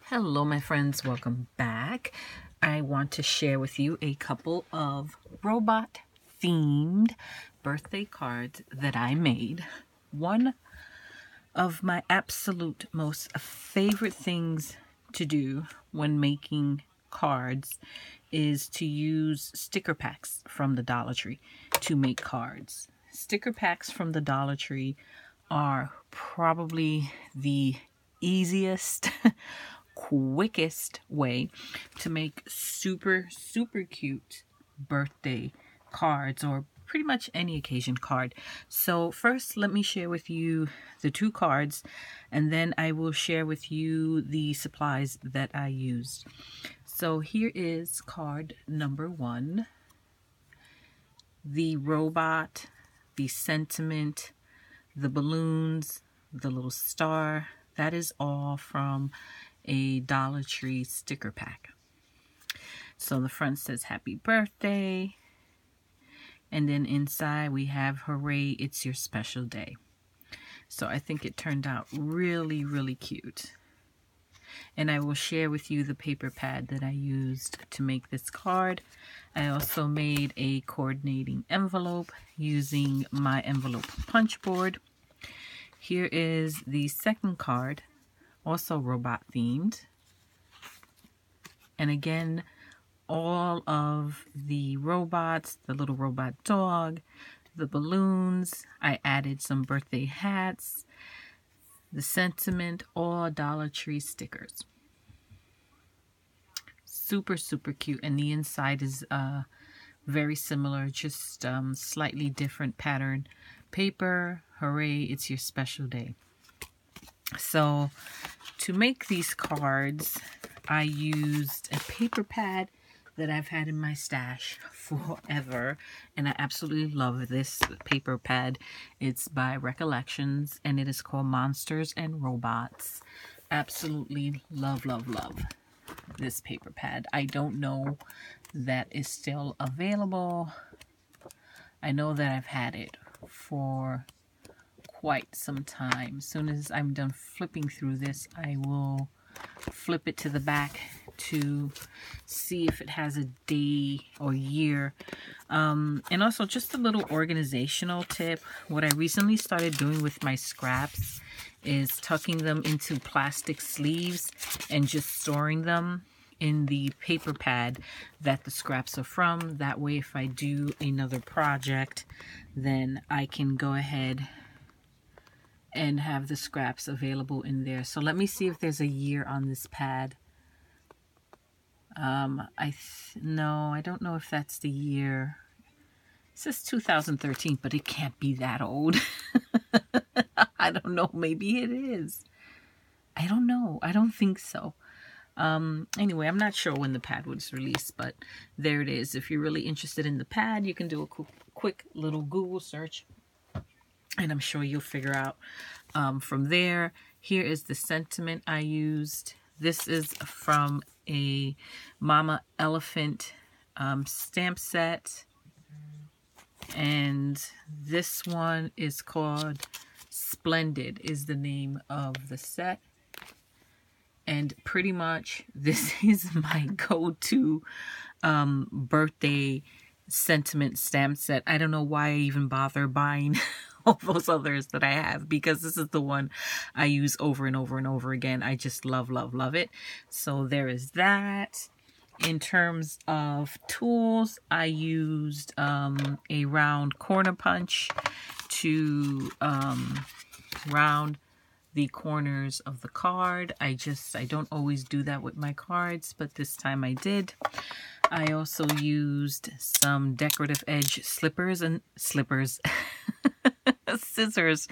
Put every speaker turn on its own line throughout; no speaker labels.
Hello, my friends. Welcome back. I want to share with you a couple of robot themed birthday cards that I made. One of my absolute most favorite things to do when making cards is to use sticker packs from the Dollar Tree to make cards. Sticker packs from the Dollar Tree are probably the easiest quickest way to make super cute birthday cards or pretty much any occasion card. So first, let me share with you the two cards, and then I will share with you the supplies that I used. So here is card number one. The robot, the sentiment, the balloons, the little star, that is all from a Dollar Tree sticker pack. So the front says happy birthday, and then inside we have hooray, it's your special day. So I think it turned out really cute. And I will share with you the paper pad that I used to make this card. I also made a coordinating envelope using my envelope punch board. Here is the second card, also robot themed. And again, all of the robots, the little robot dog, the balloons, I added some birthday hats, the sentiment, all Dollar Tree stickers. Super cute, and the inside is very similar, just slightly different pattern. Paper, hooray, it's your special day. So to make these cards, I used a paper pad that I've had in my stash forever, and I absolutely love this paper pad. It's by Recollections, and it is called Monsters and Robots. Absolutely love this paper pad. I don't know that is still available. I know that I've had it for quite some time. As soon as I'm done flipping through this, I will flip it to the back to see if it has a day or year. And also just a little organizational tip. What I recently started doing with my scraps is tucking them into plastic sleeves and just storing them in the paper pad that the scraps are from. That way, if I do another project, then I can go ahead and have the scraps available in there. So let me see if there's a year on this pad. No, I don't know if that's the year. It says 2013, but it can't be that old. I don't know. Maybe it is. I don't know. I don't think so. Anyway, I'm not sure when the pad was released, but there it is. If you're really interested in the pad, you can do a quick little Google search, and I'm sure you'll figure out from there. Here is the sentiment I used. This is from a Mama Elephant stamp set. And this one is called Splendid, is the name of the set. And pretty much this is my go-to birthday sentiment stamp set. I don't know why I even bother buying all those others that I have, because this is the one I use over and over again. I just love it. So there is that. In terms of tools, I used a round corner punch to round the corners of the card. I don't always do that with my cards, but this time I did. I also used some decorative edge scissors,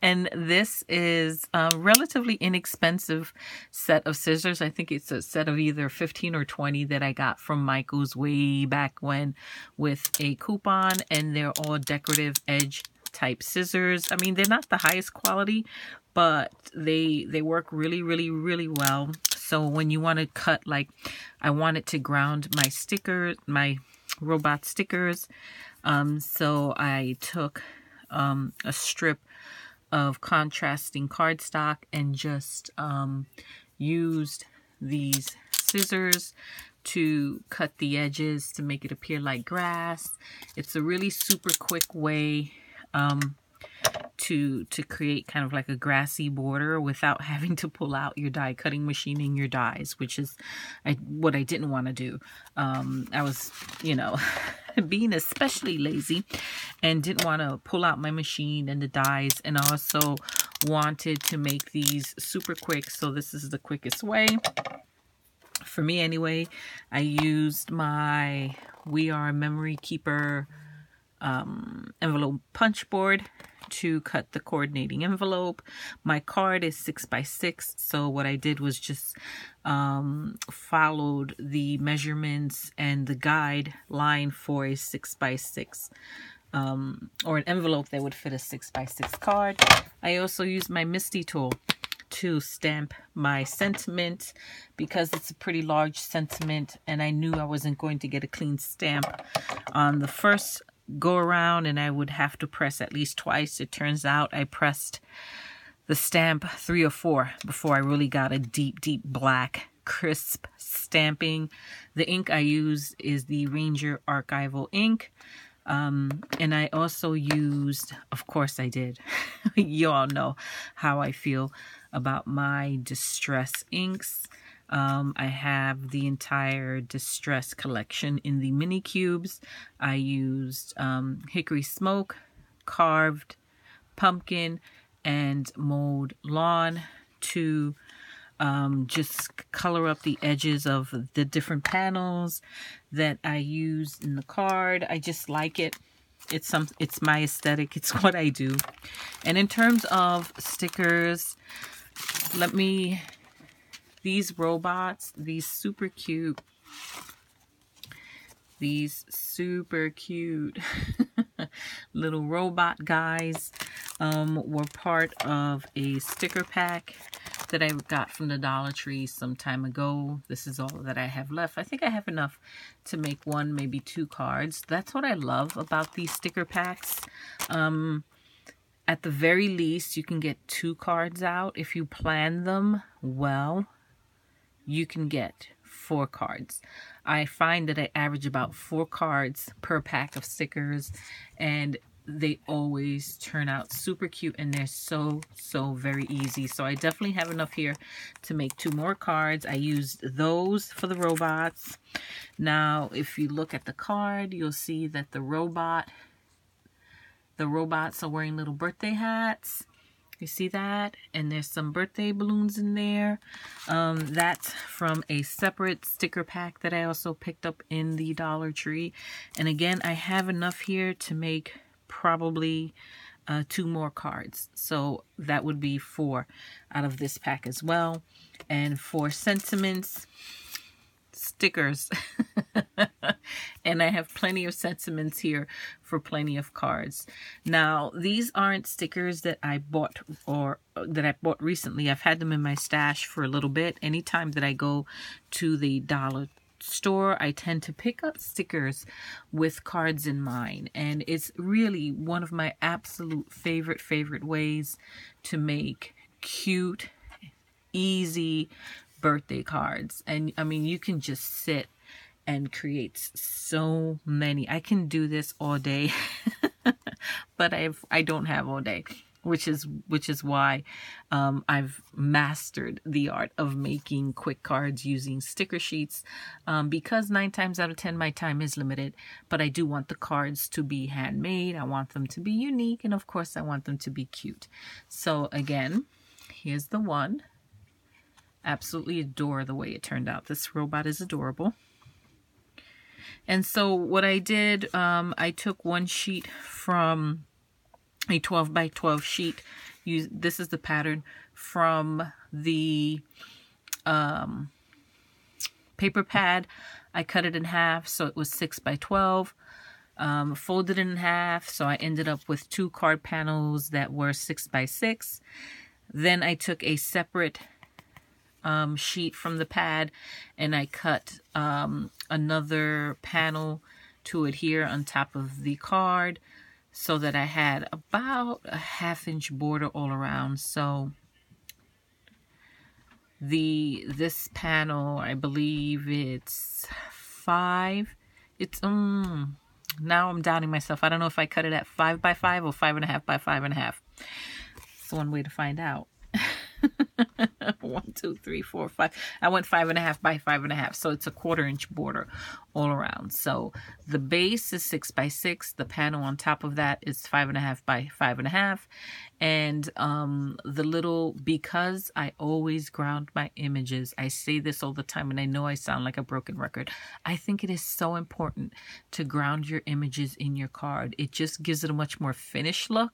and this is a relatively inexpensive set of scissors. I think it's a set of either 15 or 20 that I got from Michael's way back when with a coupon, and they're all decorative edge type scissors. I mean, they're not the highest quality, but they work really well. So when you want to cut, like I wanted to ground my robot stickers, so I took a strip of contrasting cardstock and just used these scissors to cut the edges to make it appear like grass. It's a really super quick way to create kind of like a grassy border without having to pull out your die cutting machine in your dies, which is what I didn't want to do. I was, you know, being especially lazy and didn't want to pull out my machine and the dies, and also wanted to make these super quick. So this is the quickest way for me anyway. I used my We Are Memory Keeper envelope punch board to cut the coordinating envelope. My card is 6x6, so what I did was just followed the measurements and the guideline for a 6x6 or an envelope that would fit a 6x6 card. I also used my MISTI tool to stamp my sentiment because it's a pretty large sentiment, and I knew I wasn't going to get a clean stamp on the first go around, and I would have to press at least twice. It turns out I pressed the stamp 3 or 4 before I really got a deep black crisp stamping. The ink I use is the Ranger Archival ink, and I also used, of course I did, you all know how I feel about my Distress inks. I have the entire Distress collection in the mini cubes. I used Hickory Smoke, Carved Pumpkin, and Mowed Lawn to just color up the edges of the different panels that I used in the card. I just like it. It's my aesthetic. It's what I do. And in terms of stickers, these robots, these super cute little robot guys were part of a sticker pack that I got from the Dollar Tree some time ago. This is all that I have left. I think I have enough to make 1, maybe 2 cards. That's what I love about these sticker packs. At the very least, you can get 2 cards out. If you plan them well, you can get 4 cards. I find that I average about 4 cards per pack of stickers, and they always turn out super cute, and they're so very easy. So I definitely have enough here to make 2 more cards. I used those for the robots. Now, if you look at the card, you'll see that the robots are wearing little birthday hats. You see that? And there's some birthday balloons in there. That's from a separate sticker pack that I also picked up in the Dollar Tree. And again, I have enough here to make probably 2 more cards. So that would be 4 out of this pack as well. And for sentiments, stickers. And I have plenty of sentiments here for plenty of cards. Now, these aren't stickers that I bought recently. I've had them in my stash for a little bit. Anytime that I go to the dollar store, I tend to pick up stickers with cards in mind, and it's really one of my absolute favorite ways to make cute, easy birthday cards. And I mean, you can just sit and create so many. I can do this all day, but I don't have all day, which is why I've mastered the art of making quick cards using sticker sheets, because 9 times out of 10 my time is limited, but I do want the cards to be handmade. I want them to be unique, and of course I want them to be cute. So again, here's the one. Absolutely adore the way it turned out. This robot is adorable. And so what I did, I took 1 sheet from a 12 by 12 sheet. This is the pattern from the paper pad. I cut it in half, so it was 6 by 12. Folded it in half, so I ended up with 2 card panels that were 6 by 6. Then I took a separate sheet from the pad, and I cut another panel to adhere on top of the card, so that I had about a 1/2 inch border all around. So This panel, I believe it's 5. It's now I'm doubting myself. I don't know if I cut it at 5 by 5 or 5.5 by 5.5. It's one way to find out. 1, 2, 3, 4, 5. I went 5.5 by 5.5, so it's a 1/4 inch border all around. So the base is 6 by 6. The panel on top of that is 5.5 by 5.5, and the little, because I always ground my images. I say this all the time, and I know I sound like a broken record. I think it is so important to ground your images in your card. It just gives it a much more finished look.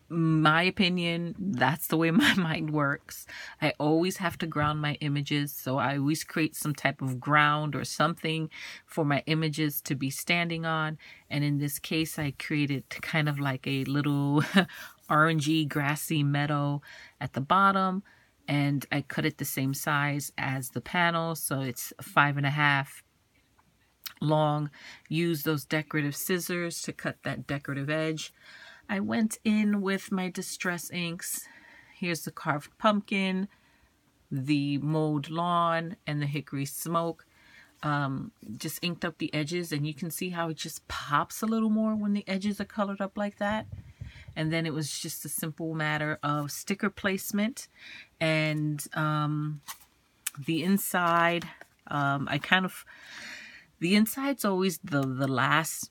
My opinion, that's the way my mind works. I always have to ground my images, so I always create some type of ground or something for my images to be standing on. And in this case, I created kind of like a little orangey grassy meadow at the bottom, and I cut it the same size as the panel, so it's 5.5 long. Use those decorative scissors to cut that decorative edge. I went in with my Distress inks. Here's the carved pumpkin, the mowed lawn, and the hickory smoke. Just inked up the edges, and you can see how it just pops a little more when the edges are colored up like that. And then it was just a simple matter of sticker placement, and the inside, the inside's always the last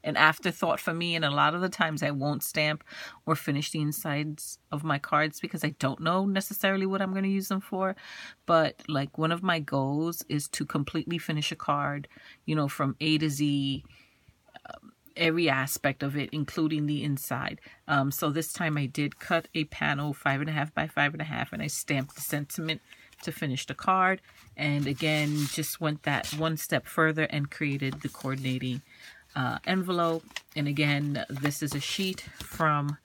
an afterthought for me, and a lot of the times I won't stamp or finish the insides of my cards because I don't know necessarily what I'm going to use them for. But like, one of my goals is to completely finish a card, you know, from A to Z, every aspect of it, including the inside. So this time I did cut a panel 5.5 by 5.5, and I stamped the sentiment to finish the card. And again, just went that one step further and created the coordinating envelope. And again, this is a sheet from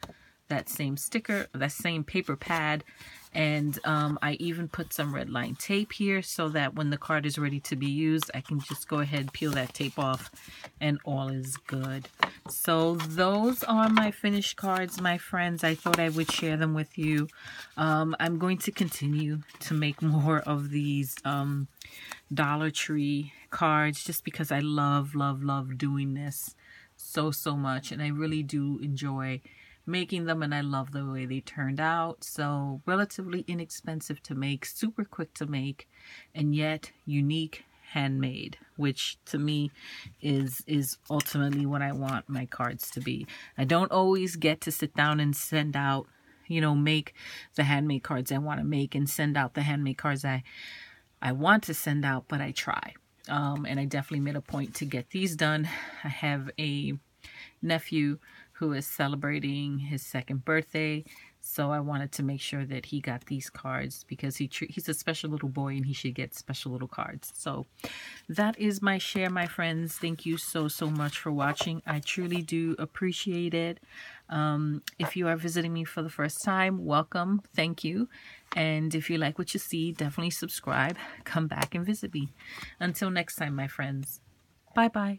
that same sticker, that same paper pad. And I even put some red line tape here so that when the card is ready to be used, I can just go ahead and peel that tape off and all is good. So those are my finished cards, my friends. I thought I would share them with you. I'm going to continue to make more of these Dollar Tree cards just because I love doing this so much, and I really do enjoy making them, and I love the way they turned out. So relatively inexpensive to make, super quick to make, and yet unique, handmade, which to me is ultimately what I want my cards to be. I don't always get to sit down and send out, you know, make the handmade cards I want to make and send out the handmade cards I want to send out, but I try. And I definitely made a point to get these done. I have a nephew who is celebrating his 2nd birthday, so I wanted to make sure that he got these cards because he's a special little boy and he should get special little cards. So that is my share, my friends. Thank you so much for watching. I truly do appreciate it. If you are visiting me for the first time, welcome. Thank you. And if you like what you see, definitely subscribe. Come back and visit me. Until next time, my friends. Bye-bye.